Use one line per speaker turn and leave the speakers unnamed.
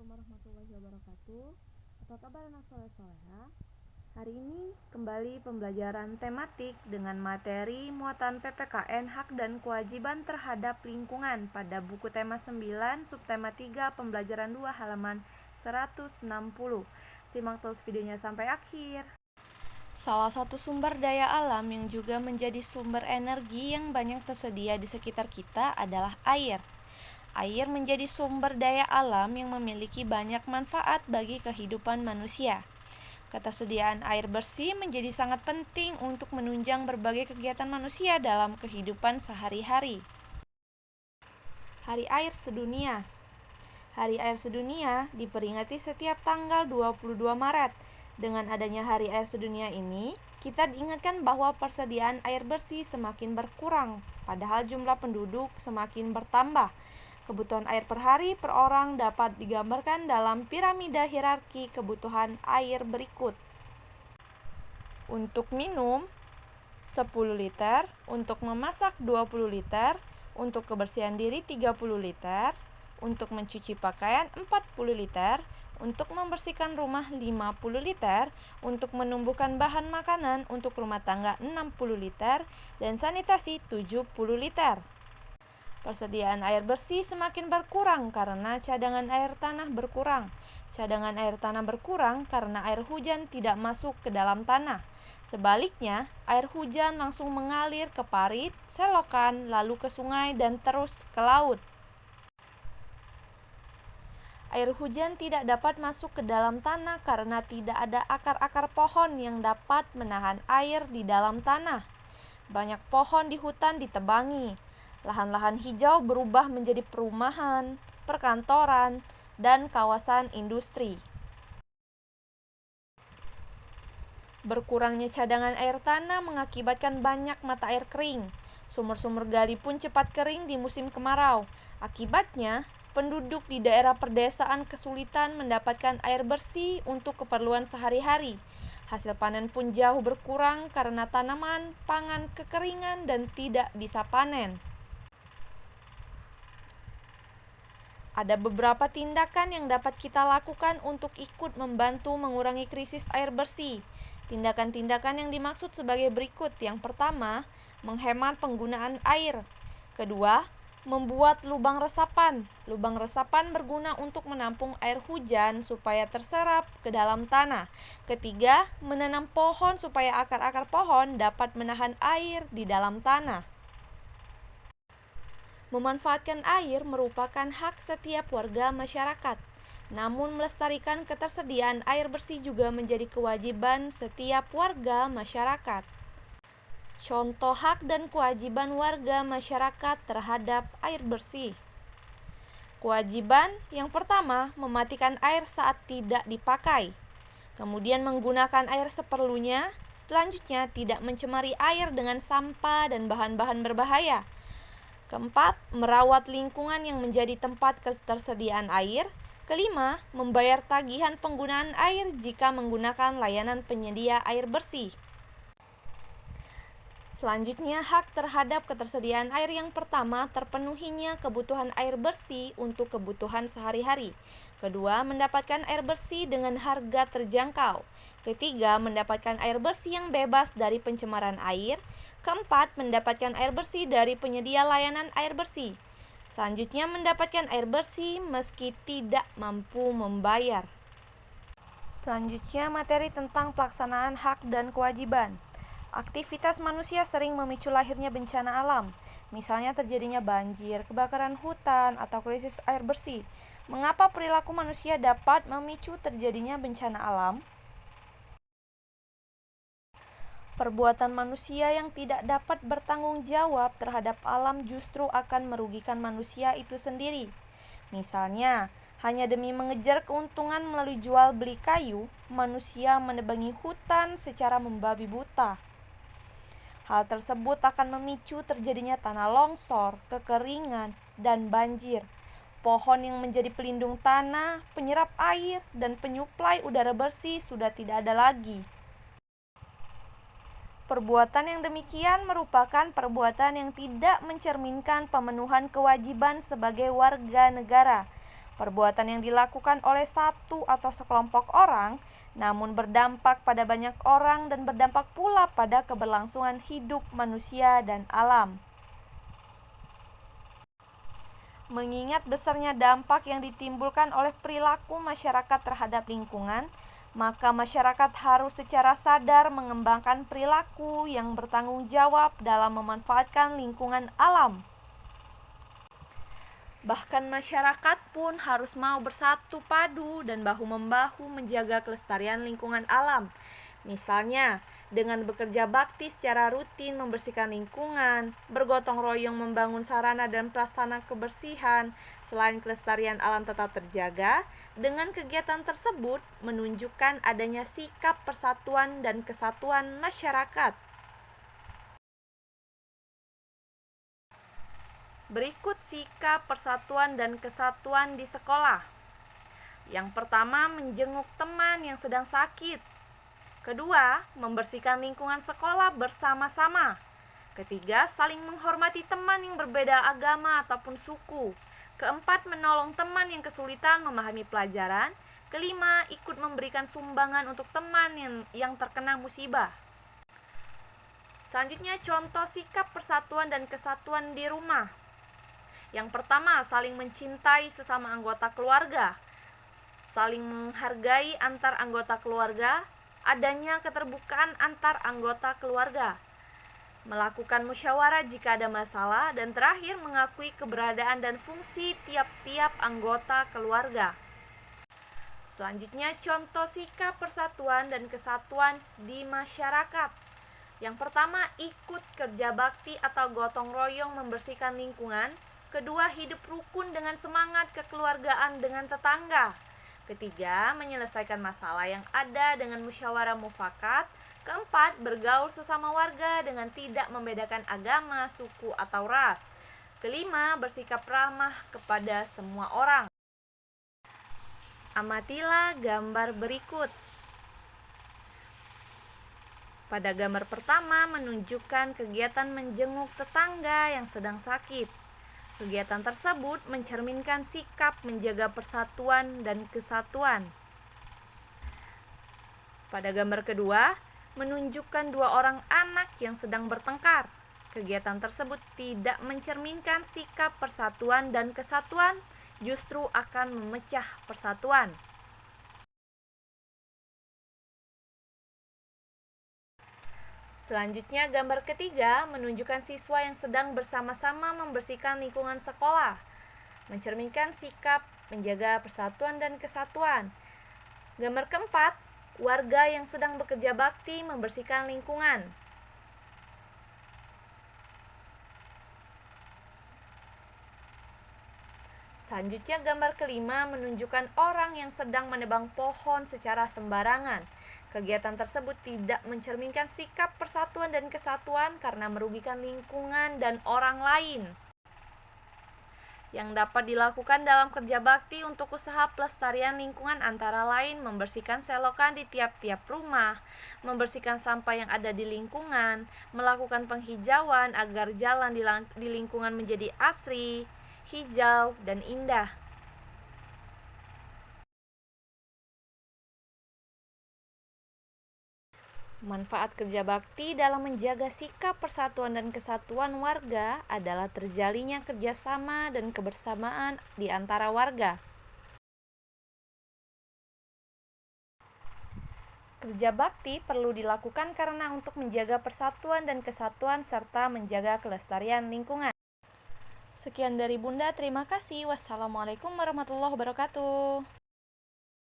Assalamualaikum warahmatullahi wabarakatuh. Apa kabar anak soleh-soleha? Hari ini kembali pembelajaran tematik dengan materi muatan PPKN Hak dan Kewajiban Terhadap Lingkungan pada buku tema 9, subtema 3, pembelajaran 2, halaman 160. Simak terus videonya sampai akhir. Salah satu sumber daya alam yang juga menjadi sumber energi yang banyak tersedia di sekitar kita adalah air. Air menjadi sumber daya alam yang memiliki banyak manfaat bagi kehidupan manusia. Ketersediaan air bersih menjadi sangat penting untuk menunjang berbagai kegiatan manusia dalam kehidupan sehari-hari. Hari Air Sedunia. Hari Air Sedunia diperingati setiap tanggal 22 Maret. Dengan adanya Hari Air Sedunia ini, kita diingatkan bahwa persediaan air bersih semakin berkurang, padahal jumlah penduduk semakin bertambah. Kebutuhan air per hari per orang dapat digambarkan dalam piramida hierarki kebutuhan air berikut. Untuk minum 10 liter, untuk memasak 20 liter, untuk kebersihan diri 30 liter, untuk mencuci pakaian 40 liter, untuk membersihkan rumah 50 liter, untuk menumbuhkan bahan makanan untuk rumah tangga 60 liter, dan sanitasi 70 liter. Persediaan air bersih semakin berkurang karena cadangan air tanah berkurang. Cadangan air tanah berkurang karena air hujan tidak masuk ke dalam tanah. Sebaliknya, air hujan langsung mengalir ke parit, selokan, lalu ke sungai, dan terus ke laut. Air hujan tidak dapat masuk ke dalam tanah karena tidak ada akar-akar pohon yang dapat menahan air di dalam tanah. Banyak pohon di hutan ditebangi. Lahan-lahan hijau berubah menjadi perumahan, perkantoran, dan kawasan industri. Berkurangnya cadangan air tanah mengakibatkan banyak mata air kering. Sumur-sumur gali pun cepat kering di musim kemarau. Akibatnya, penduduk di daerah perdesaan kesulitan mendapatkan air bersih untuk keperluan sehari-hari. Hasil panen pun jauh berkurang karena tanaman pangan kekeringan dan tidak bisa panen. Ada beberapa tindakan yang dapat kita lakukan untuk ikut membantu mengurangi krisis air bersih. Tindakan-tindakan yang dimaksud sebagai berikut. Yang pertama, menghemat penggunaan air. Kedua, membuat lubang resapan. Lubang resapan berguna untuk menampung air hujan supaya terserap ke dalam tanah. Ketiga, menanam pohon supaya akar-akar pohon dapat menahan air di dalam tanah. Memanfaatkan air merupakan hak setiap warga masyarakat. Namun melestarikan ketersediaan air bersih juga menjadi kewajiban setiap warga masyarakat. Contoh hak dan kewajiban warga masyarakat terhadap air bersih. Kewajiban yang pertama, mematikan air saat tidak dipakai. Kemudian menggunakan air seperlunya. Selanjutnya, tidak mencemari air dengan sampah dan bahan-bahan berbahaya. Keempat, merawat lingkungan yang menjadi tempat ketersediaan air. Kelima, membayar tagihan penggunaan air jika menggunakan layanan penyedia air bersih. Selanjutnya, hak terhadap ketersediaan air yang pertama, terpenuhinya kebutuhan air bersih untuk kebutuhan sehari-hari. Kedua, mendapatkan air bersih dengan harga terjangkau. Ketiga, mendapatkan air bersih yang bebas dari pencemaran air. Keempat, mendapatkan air bersih dari penyedia layanan air bersih. Selanjutnya, mendapatkan air bersih meski tidak mampu membayar. Selanjutnya, materi tentang pelaksanaan hak dan kewajiban. Aktivitas manusia sering memicu lahirnya bencana alam, misalnya terjadinya banjir, kebakaran hutan, atau krisis air bersih. Mengapa perilaku manusia dapat memicu terjadinya bencana alam? Perbuatan manusia yang tidak dapat bertanggung jawab terhadap alam justru akan merugikan manusia itu sendiri. Misalnya, hanya demi mengejar keuntungan melalui jual beli kayu, manusia menebangi hutan secara membabi buta. Hal tersebut akan memicu terjadinya tanah longsor, kekeringan, dan banjir. Pohon yang menjadi pelindung tanah, penyerap air, dan penyuplai udara bersih sudah tidak ada lagi. Perbuatan yang demikian merupakan perbuatan yang tidak mencerminkan pemenuhan kewajiban sebagai warga negara. Perbuatan yang dilakukan oleh satu atau sekelompok orang, namun berdampak pada banyak orang dan berdampak pula pada keberlangsungan hidup manusia dan alam. Mengingat besarnya dampak yang ditimbulkan oleh perilaku masyarakat terhadap lingkungan, maka masyarakat harus secara sadar mengembangkan perilaku yang bertanggung jawab dalam memanfaatkan lingkungan alam. Bahkan masyarakat pun harus mau bersatu padu dan bahu-membahu menjaga kelestarian lingkungan alam. Misalnya, dengan bekerja bakti secara rutin membersihkan lingkungan, bergotong royong membangun sarana dan prasarana kebersihan, selain kelestarian alam tetap terjaga, dengan kegiatan tersebut menunjukkan adanya sikap persatuan dan kesatuan masyarakat. Berikut sikap persatuan dan kesatuan di sekolah. Yang pertama, menjenguk teman yang sedang sakit. Kedua, membersihkan lingkungan sekolah bersama-sama. Ketiga, saling menghormati teman yang berbeda agama ataupun suku. Keempat, menolong teman yang kesulitan memahami pelajaran. Kelima, ikut memberikan sumbangan untuk teman yang terkena musibah. Selanjutnya, contoh sikap persatuan dan kesatuan di rumah. Yang pertama, saling mencintai sesama anggota keluarga, saling menghargai antar anggota keluarga, adanya keterbukaan antar anggota keluarga, melakukan musyawarah jika ada masalah, dan terakhir mengakui keberadaan dan fungsi tiap-tiap anggota keluarga. Selanjutnya, contoh sikap persatuan dan kesatuan di masyarakat. Yang pertama, ikut kerja bakti atau gotong royong membersihkan lingkungan. Kedua, hidup rukun dengan semangat kekeluargaan dengan tetangga. Ketiga, menyelesaikan masalah yang ada dengan musyawarah mufakat. Keempat, bergaul sesama warga dengan tidak membedakan agama, suku, atau ras. Kelima, bersikap ramah kepada semua orang. Amatilah gambar berikut. Pada gambar pertama menunjukkan kegiatan menjenguk tetangga yang sedang sakit. Kegiatan tersebut mencerminkan sikap menjaga persatuan dan kesatuan. Pada gambar kedua, menunjukkan dua orang anak yang sedang bertengkar. Kegiatan tersebut tidak mencerminkan sikap persatuan dan kesatuan, justru akan memecah persatuan. Selanjutnya, gambar ketiga menunjukkan siswa yang sedang bersama-sama membersihkan lingkungan sekolah, mencerminkan sikap menjaga persatuan dan kesatuan. Gambar keempat, warga yang sedang bekerja bakti membersihkan lingkungan. Selanjutnya, gambar kelima menunjukkan orang yang sedang menebang pohon secara sembarangan. Kegiatan tersebut tidak mencerminkan sikap persatuan dan kesatuan karena merugikan lingkungan dan orang lain. Yang dapat dilakukan dalam kerja bakti untuk usaha pelestarian lingkungan antara lain membersihkan selokan di tiap-tiap rumah, membersihkan sampah yang ada di lingkungan, melakukan penghijauan agar jalan di lingkungan menjadi asri, hijau, dan indah. Manfaat kerja bakti dalam menjaga sikap persatuan dan kesatuan warga adalah terjalinnya kerjasama dan kebersamaan di antara warga. Kerja bakti perlu dilakukan karena untuk menjaga persatuan dan kesatuan serta menjaga kelestarian lingkungan. Sekian dari Bunda, terima kasih. Wassalamualaikum warahmatullahi wabarakatuh.